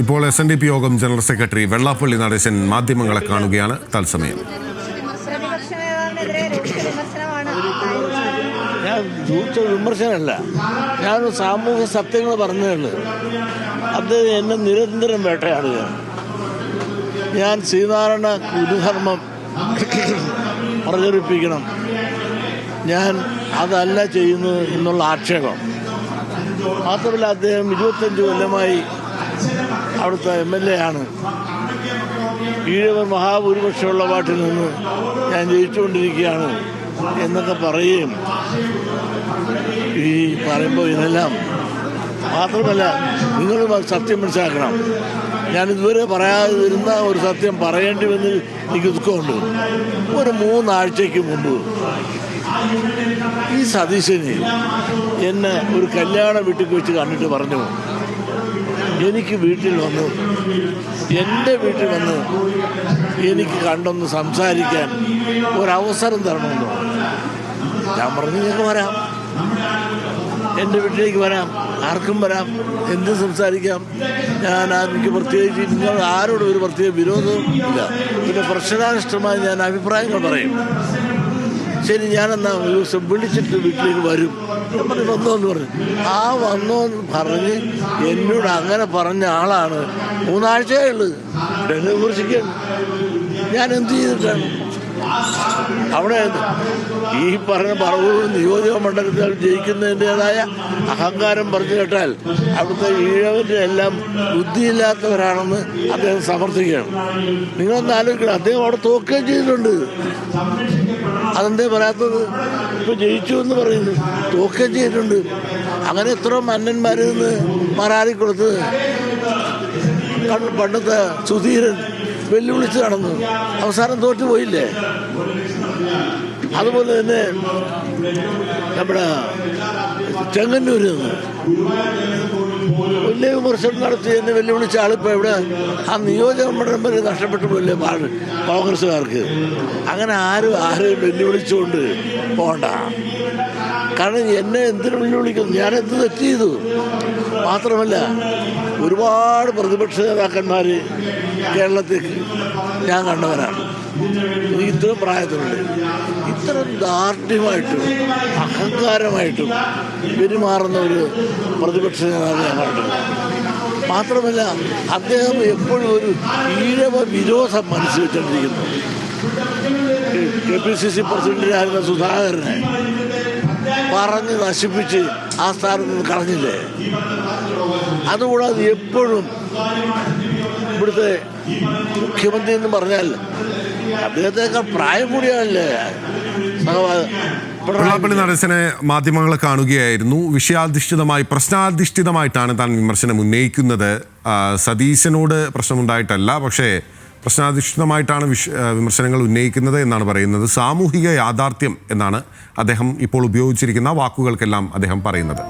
ഇപ്പോൾ SNDP യോഗം general secretary Vellappally Natesan മാധ്യമങ്ങളെ കാണുകയാണ് തത്സമയം. ഞാൻ വിമർശനമല്ല, ഞാനൊരു സാമൂഹ്യ സത്യങ്ങൾ പറഞ്ഞുള്ളൂ. അദ്ദേഹം എന്നെ നിരന്തരം വേട്ടയാടുക. ഞാൻ ശ്രീനാരായണ ഗുരുധർമ്മം പ്രചരിപ്പിക്കണം, ഞാൻ അതല്ല ചെയ്യുന്നത് എന്നുള്ള ആക്ഷേപം. മാത്രമല്ല, അദ്ദേഹം 25 കൊല്ലമായി അവിടുത്തെ MLA ആണ്. ഈഴവർ മഹാഭൂരിപക്ഷമുള്ള പാട്ടിൽ നിന്ന് ഞാൻ ജയിച്ചുകൊണ്ടിരിക്കുകയാണ് എന്നൊക്കെ പറയുകയും ഈ പറയുമ്പോൾ ഇതെല്ലാം മാത്രമല്ല, നിങ്ങൾ സത്യം മനസ്സിലാക്കണം. ഞാനിതുവരെ പറയാതെ വരുന്ന ഒരു സത്യം പറയേണ്ടി വന്ന് എനിക്ക് ദുഃഖമുണ്ട്. ഒരു 3 ആഴ്ചയ്ക്ക് മുമ്പ് ഈ സതീശന് എന്നെ ഒരു കല്യാണ വീട്ടിൽ വെച്ച് കണ്ടിട്ട് പറഞ്ഞു, എനിക്ക് വീട്ടിൽ വന്ന് എൻ്റെ വീട്ടിൽ വന്ന് എനിക്ക് കണ്ടൊന്ന് സംസാരിക്കാൻ ഒരവസരം തരണമെന്നോ. ഞാൻ പറഞ്ഞു, നിങ്ങൾക്ക് വരാം, എൻ്റെ വീട്ടിലേക്ക് വരാം, ആർക്കും വരാം, എന്തും സംസാരിക്കാം. എനിക്ക് പ്രത്യേകിച്ച് നിങ്ങൾ ആരോടും ഒരു പ്രത്യേക വിരോധവും ഇല്ല. പിന്നെ പ്രശ്നാനിഷ്ടമായി ഞാൻ അഭിപ്രായങ്ങൾ പറയും. ശരി, ഞാനെന്നാ ഒരു ദിവസം വിളിച്ചിട്ട് വീട്ടിലേക്ക് വരും. നമ്മൾ വന്നോന്ന് പറഞ്ഞു. ആ വന്നോന്ന് പറഞ്ഞ് എന്നോട് അങ്ങനെ പറഞ്ഞ ആളാണ് 3 ആഴ്ചയേ ഉള്ളത്. എന്നെ വിമർശിക്കുകയാണ്. ഞാൻ എന്ത് ചെയ്തിട്ടാണ്? അവിടെ ഈ പറഞ്ഞ പറവൂർ നിയോജക മണ്ഡലത്തിൽ ജയിക്കുന്നതിൻ്റെതായ അഹങ്കാരം പറഞ്ഞു കേട്ടാൽ അവിടുത്തെ ഈഴവരുടെ എല്ലാം ബുദ്ധിയില്ലാത്തവരാണെന്ന് അദ്ദേഹം സമർത്ഥിക്കുകയാണ്. നിങ്ങളൊന്ന് ആലോചിക്കണം, അദ്ദേഹം അവിടെ തോക്കുകയും ചെയ്തിട്ടുണ്ട്. അതെന്തേ പറയാത്തത്? ഇപ്പോൾ ജയിച്ചു എന്ന് പറയുന്നു, തോക്കുകയും ചെയ്തിട്ടുണ്ട്. അങ്ങനെ എത്ര മന്നന്മാരിൽ നിന്ന് മാറാറിക്കൊടുത്ത് പണ്ടത്തെ സുധീരൻ വെല്ലുവിളിച്ച് നടന്നു, അവസാനം തോറ്റു പോയില്ലേ? അതുപോലെ തന്നെ നമ്മുടെ ചെങ്ങന്നൂരിൽ നിന്ന് വലിയ വിമർശനം നടത്തി എന്നെ വെല്ലുവിളിച്ച ആളിപ്പോൾ ഇവിടെ ആ നിയോജക മണ്ഡലം വരെ നഷ്ടപ്പെട്ടു പോയില്ലേ കോൺഗ്രസ്സുകാർക്ക്. അങ്ങനെ ആരെയും വെല്ലുവിളിച്ചുകൊണ്ട് പോകണ്ട. കാരണം എന്നെ എന്തിനു വെല്ലുവിളിക്കുന്നു? ഞാൻ എന്ത് തെറ്റ് ചെയ്തു? മാത്രമല്ല, ഒരുപാട് പ്രതിപക്ഷ നേതാക്കന്മാർ കേരളത്തിൽ ഞാൻ കണ്ടവരാണ്. എനിക്ക് ഇത്രയും പ്രായത്തിലുണ്ട്. ഇത്തരം ദാർഢ്യമായിട്ടും അഹങ്കാരമായിട്ടും പെരുമാറുന്ന ഒരു പ്രതിപക്ഷ നേതാവ് ഞാൻ കണ്ടിട്ടുണ്ട്. മാത്രമല്ല, അദ്ദേഹം എപ്പോഴും ഒരു ഈഴവ വിരോധം മനസ്സിൽ വെച്ചിരിക്കുന്നു. KPCC പ്രസിഡന്റിനായിരുന്ന സുധാകരനെ പറഞ്ഞ് നശിപ്പിച്ച് ആ സ്ഥാനത്ത് നിന്ന് കളഞ്ഞില്ലേ? അതുകൂടാതെ എപ്പോഴും ഇവിടുത്തെ മുഖ്യമന്ത്രി എന്ന് പറഞ്ഞാൽ അദ്ദേഹത്തേക്കാൾ പ്രായം കൂടിയാണല്ലേ. വെള്ളാപ്പള്ളി നടേശനെ മാധ്യമങ്ങൾ കാണുകയായിരുന്നു. വിഷയാധിഷ്ഠിതമായി പ്രശ്നാധിഷ്ഠിതമായിട്ടാണ് താൻ വിമർശനം ഉന്നയിക്കുന്നത്. സതീശനോട് പ്രശ്നമുണ്ടായിട്ടല്ല, പക്ഷേ പ്രശ്നാധിഷ്ഠിതമായിട്ടാണ് വിമർശനങ്ങൾ ഉന്നയിക്കുന്നത് എന്നാണ് പറയുന്നത്. സാമൂഹിക യാഥാർത്ഥ്യം എന്നാണ് അദ്ദേഹം ഇപ്പോൾ ഉപയോഗിച്ചിരിക്കുന്ന വാക്കുകൾക്കെല്ലാം അദ്ദേഹം പറയുന്നത്.